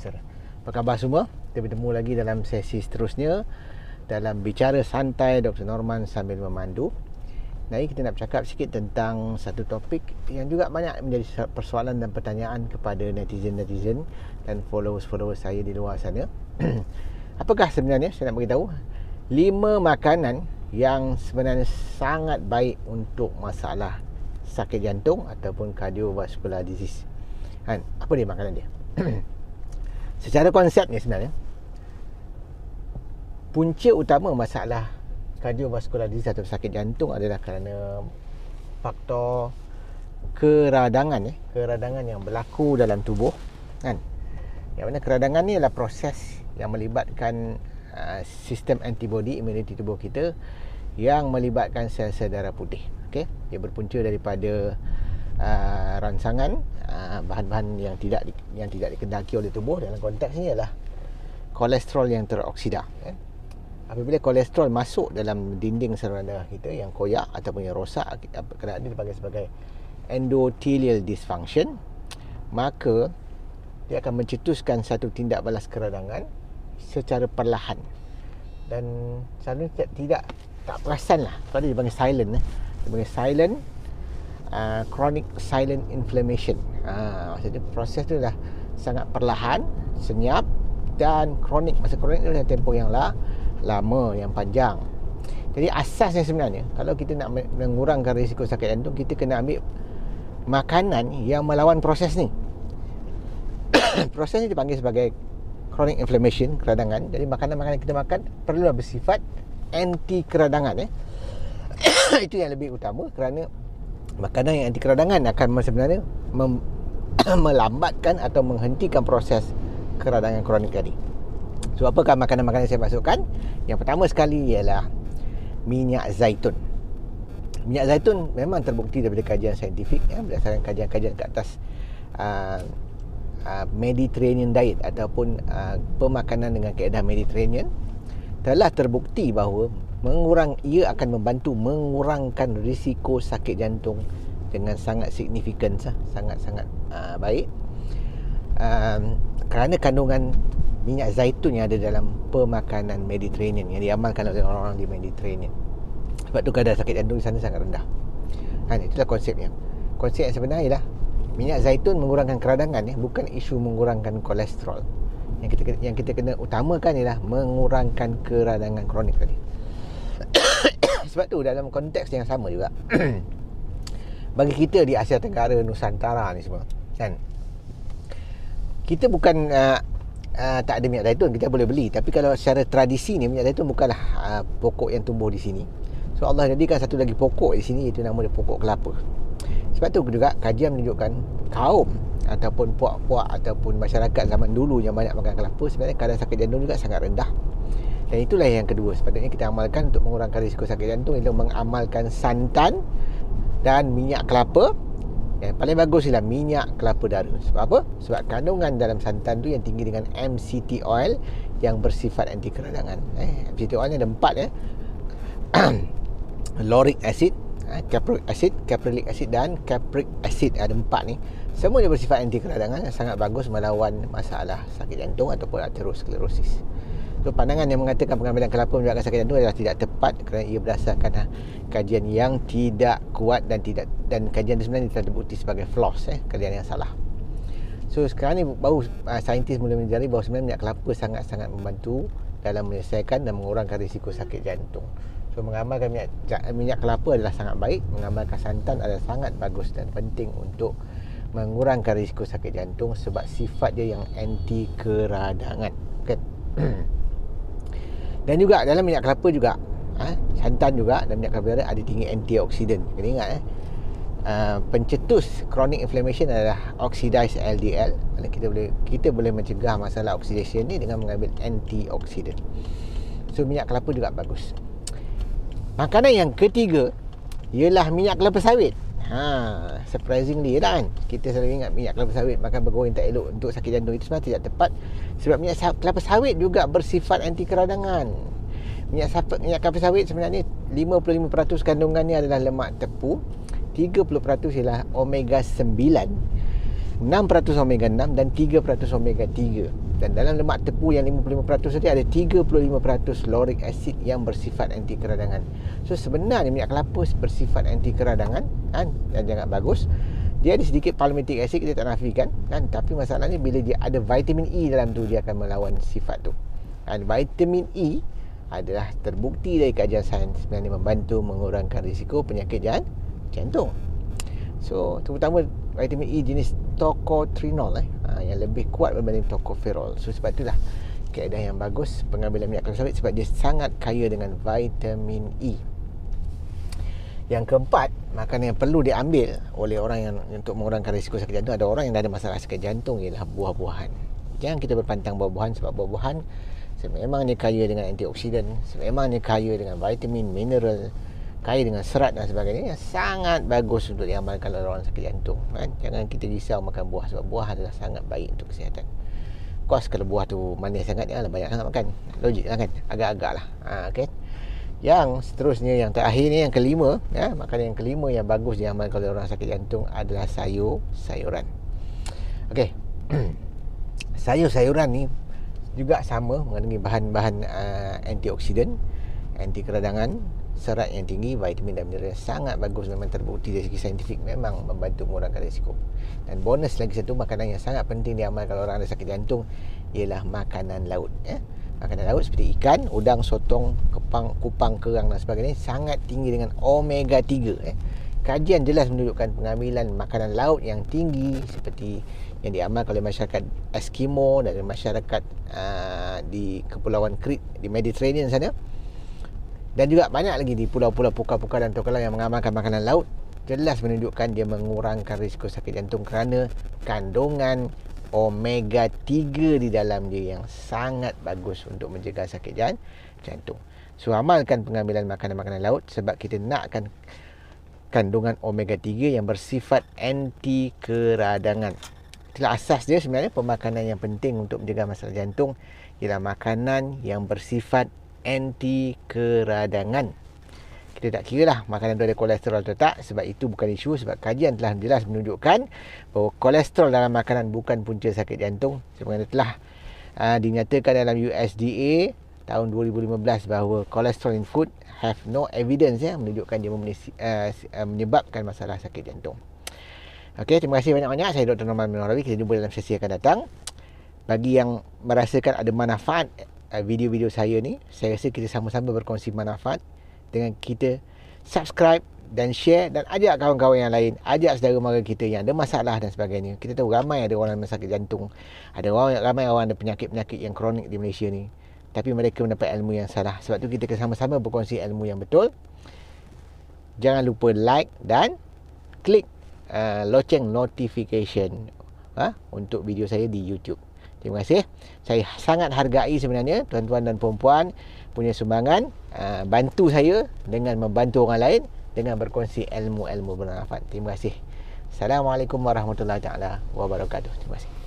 Cancer. Apa khabar semua? Kita bertemu lagi dalam sesi seterusnya dalam Bicara Santai Dr. Norman sambil memandu. Hari kita nak bercakap sikit tentang satu topik yang juga banyak menjadi persoalan dan pertanyaan kepada netizen-netizen dan followers-followers saya di luar sana. Apakah sebenarnya, saya nak beritahu 5 makanan yang sebenarnya sangat baik untuk masalah sakit jantung ataupun cardiovascular disease. Apa dia makanan dia? Secara konsep ni sebenarnya, punca utama masalah cardiovascular disease atau sakit jantung adalah kerana faktor keradangan yang berlaku dalam tubuh, kan? Yang mana keradangan ni adalah proses yang melibatkan sistem antibody immunity tubuh kita yang melibatkan sel-sel darah putih. Okey, dia berpunca daripada rangsangan bahan-bahan yang tidak dikendaki oleh tubuh. Dalam konteks ni ialah kolesterol yang teroksida. Apabila kolesterol masuk dalam dinding saluran darah kita yang koyak ataupun yang rosak, kerana ini dipanggil sebagai endothelial dysfunction, maka dia akan mencetuskan satu tindak balas keradangan secara perlahan dan selalu tak perasan lah. Sebab dia dipanggil silent. Dia panggil silent chronic silent inflammation. Maksudnya proses tu dah sangat perlahan, senyap dan kronik. Masa kronik tu adalah tempoh yang lama, yang panjang. Jadi asasnya sebenarnya, kalau kita nak mengurangkan risiko sakit jantung, kita kena ambil makanan yang melawan proses ni. Proses ni dipanggil sebagai chronic inflammation, keradangan. Jadi makanan-makanan yang kita makan perlulah bersifat anti keradangan. Itu yang lebih utama, kerana makanan yang anti keradangan akan sebenarnya melambatkan atau menghentikan proses keradangan kronik tadi. So apakah makanan-makanan yang saya masukkan? Yang pertama sekali ialah minyak zaitun. Minyak zaitun memang terbukti daripada kajian saintifik, berdasarkan kajian-kajian ke atas Mediterranean diet ataupun pemakanan dengan kaedah Mediterranean, telah terbukti bahawa ia akan membantu mengurangkan risiko sakit jantung dengan sangat signifikan, sangat-sangat baik, kerana kandungan minyak zaitun yang ada dalam pemakanan Mediterranean yang diamalkan oleh orang-orang di Mediterranean. Sebab tu kadar sakit jantung di sana sangat rendah. Itulah konsepnya. Konsep yang sebenarnya ialah minyak zaitun mengurangkan keradangan, bukan isu mengurangkan kolesterol. Yang kita kena utamakan ialah mengurangkan keradangan kronik tadi. Sebab tu dalam konteks yang sama juga bagi kita di Asia Tenggara, Nusantara ni semua, kan, kita bukan tak ada minyak zaitun, kita boleh beli. Tapi kalau secara tradisi ni, minyak zaitun bukanlah pokok yang tumbuh di sini. So Allah jadikan satu lagi pokok di sini, iaitu nama dia pokok kelapa. Sebab tu juga kajian menunjukkan kaum ataupun puak-puak ataupun masyarakat zaman dulu yang banyak makan kelapa, sebenarnya kadar sakit jantung juga sangat rendah. Dan itulah yang kedua sepatutnya kita amalkan untuk mengurangkan risiko sakit jantung, ialah mengamalkan santan dan minyak kelapa. Yang paling bagus ialah minyak kelapa darah. Sebab apa? Sebab kandungan dalam santan tu yang tinggi dengan MCT oil yang bersifat anti keradangan. MCT oil ni ada 4 lauric acid, caprylic acid dan capric acid. Ada 4 ni. Semuanya bersifat anti keradangan yang sangat bagus melawan masalah sakit jantung ataupun aterosklerosis. So, pandangan yang mengatakan pengambilan kelapa menyebabkan sakit jantung adalah tidak tepat, kerana ia berdasarkan kajian yang tidak kuat dan kajian itu sebenarnya telah terbukti sebagai flaws, kajian yang salah. So sekarang ni baru saintis mula mencari bahawa sebenarnya minyak kelapa sangat-sangat membantu dalam menyelesaikan dan mengurangkan risiko sakit jantung. So mengamalkan minyak kelapa adalah sangat baik, mengamalkan santan adalah sangat bagus dan penting untuk mengurangkan risiko sakit jantung sebab sifat dia yang anti keradangan, kan? Dan juga dalam minyak kelapa juga, santan juga dan minyak kelapa darah ada tinggi antioksidan. Kena ingat, pencetus chronic inflammation adalah oxidized LDL. Kita boleh mencegah masalah oxidation ni dengan mengambil antioksidan. So minyak kelapa juga bagus. Makanan yang ketiga ialah minyak kelapa sawit. Surprisingly kan, kita selalu ingat minyak kelapa sawit makan bergoreng tak elok untuk sakit jantung. Itu sebenarnya tidak tepat, sebab minyak kelapa sawit juga bersifat anti keradangan. Minyak kelapa sawit sebenarnya 55% kandungannya adalah lemak tepu, 30% ialah omega 9, 6% omega 6 dan 3% omega 3. Dan dalam lemak tepu yang 55% tadi ada 35% lauric acid yang bersifat anti keradangan. So sebenarnya minyak kelapa bersifat anti keradangan kan, dan sangat bagus. Dia ada sedikit palmitic acid, kita tak nafikan kan, tapi masalahnya bila dia ada vitamin E dalam tu, dia akan melawan sifat tu. Dan vitamin E adalah terbukti dari kajian sains sebenarnya membantu mengurangkan risiko penyakit jantung. So terutama vitamin E jenis tocotrienol yang lebih kuat berbanding tocopherol. So sebab itulah kaedah yang bagus pengambilan minyak kelapa sawit, sebab dia sangat kaya dengan vitamin E. Yang keempat, makanan yang perlu diambil oleh orang yang untuk mengurangkan risiko sakit jantung, ada orang yang dah ada masalah sakit jantung, ialah buah-buahan. Jangan kita berpantang buah-buahan, sebab buah-buahan memang dia kaya dengan antioksidan, memang dia kaya dengan vitamin, mineral, kaya dengan serat dan sebagainya, yang sangat bagus untuk diamalkan oleh orang sakit jantung kan. Jangan kita risau makan buah, sebab buah adalah sangat baik untuk kesihatan. Of course kalau buah tu manis sangat, janganlah banyak sangat makan, logik lah kan, agak-agak lah. Okay. Yang seterusnya, yang terakhir ni, yang kelima, makanan yang kelima yang bagus diamalkan oleh orang sakit jantung adalah sayur-sayuran. Okey. Sayur-sayuran ni juga sama mengandungi bahan-bahan antioksidan, anti keradangan, serat yang tinggi, vitamin dan mineral, sangat bagus, memang terbukti dari segi saintifik memang membantu mengurangkan risiko. Dan bonus lagi satu, makanan yang sangat penting diamalkan orang ada sakit jantung ialah makanan laut. Makanan laut seperti ikan, udang, sotong, kupang, kerang dan sebagainya sangat tinggi dengan omega 3. Kajian jelas menunjukkan pengambilan makanan laut yang tinggi seperti yang diamalkan oleh masyarakat Eskimo dan masyarakat di Kepulauan Crete di Mediterranean sana, dan juga banyak lagi di pulau-pulau Puka-Puka dan Tokelau yang mengamalkan makanan laut, jelas menunjukkan dia mengurangkan risiko sakit jantung kerana kandungan omega 3 di dalam dia yang sangat bagus untuk mencegah sakit jantung. So amalkan pengambilan makanan-makanan laut, sebab kita nakkan kandungan omega 3 yang bersifat anti keradangan. Itulah asas dia sebenarnya. Pemakanan yang penting untuk menjaga masalah jantung ialah makanan yang bersifat anti keradangan. Kita tak kira lah makanan tu ada kolesterol atau tak, sebab itu bukan isu, sebab kajian telah jelas menunjukkan bahawa kolesterol dalam makanan bukan punca sakit jantung. Sebenarnya telah dinyatakan dalam USDA tahun 2015 bahawa kolesterol in food have no evidence menunjukkan dia menyebabkan masalah sakit jantung. Okey, terima kasih banyak-banyak. Saya Dr. Norman Minorawi. Kita jumpa dalam sesi akan datang. Bagi yang merasakan ada manfaat video-video saya ni, saya rasa kita sama-sama berkongsi manfaat dengan kita subscribe dan share, dan ajak kawan-kawan yang lain, ajak saudara mara kita yang ada masalah dan sebagainya. Kita tahu ramai ada orang yang sakit jantung, ramai orang ada penyakit-penyakit yang kronik di Malaysia ni, tapi mereka mendapat ilmu yang salah. Sebab tu kita sama-sama berkongsi ilmu yang betul. Jangan lupa like dan klik loceng notification untuk video saya di YouTube. Terima kasih. Saya sangat hargai sebenarnya tuan-tuan dan puan-puan punya sumbangan, bantu saya dengan membantu orang lain dengan berkongsi ilmu-ilmu bermanfaat. Terima kasih. Assalamualaikum warahmatullahi taala wabarakatuh. Terima kasih.